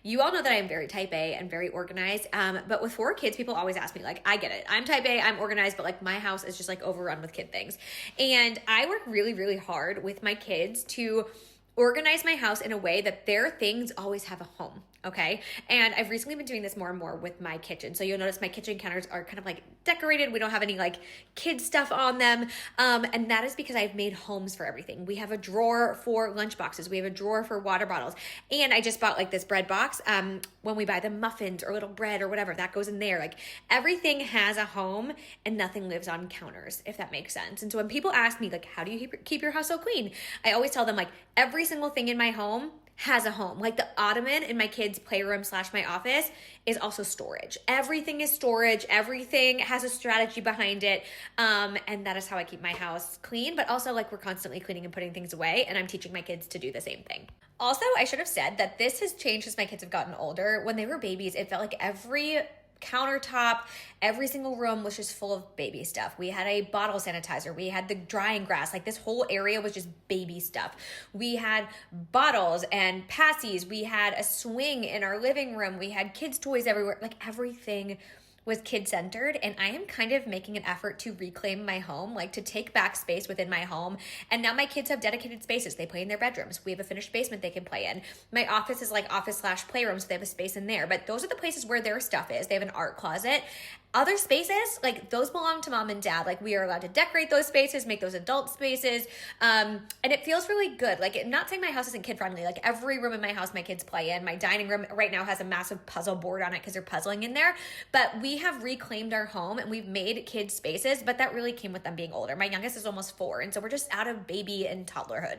you all know that I'm very type A and very organized. But with 4 kids, people always ask me, like, I get it. I'm type A, I'm organized, but like my house is just like overrun with kid things. And I work really, really hard with my kids to organize my house in a way that their things always have a home. Okay. And I've recently been doing this more and more with my kitchen. So you'll notice my kitchen counters are kind of like decorated. We don't have any like kid stuff on them. And that is because I've made homes for everything. We have a drawer for lunch boxes. We have a drawer for water bottles. And I just bought like this bread box. When we buy the muffins or little bread or whatever, that goes in there. Like everything has a home and nothing lives on counters, if that makes sense. And so when people ask me like, how do you keep your house so clean? I always tell them like every single thing in my home has a home. Like the ottoman in my kids' playroom / my office is also storage. Everything is storage. Everything has a strategy behind it. And that is how I keep my house clean, but also like we're constantly cleaning and putting things away. And I'm teaching my kids to do the same thing. Also, I should have said that this has changed as my kids have gotten older. When they were babies, it felt like every countertop, every single room was just full of baby stuff. We had a bottle sanitizer. We had the drying grass. Like this whole area was just baby stuff. We had bottles and passies. We had a swing in our living room. We had kids' toys everywhere. Like everything was kid-centered, and I am kind of making an effort to reclaim my home, like to take back space within my home. And now my kids have dedicated spaces. They play in their bedrooms. We have a finished basement they can play in. My office is like office / playroom, so they have a space in there. But those are the places where their stuff is. They have an art closet. Other spaces, like those belong to mom and dad. Like we are allowed to decorate those spaces, make those adult spaces. And it feels really good. Like not saying my house isn't kid friendly. Like every room in my house, my kids play in. My dining room right now has a massive puzzle board on it because they're puzzling in there. But we have reclaimed our home and we've made kids spaces, but that really came with them being older. My youngest is almost 4. And so we're just out of baby and toddlerhood.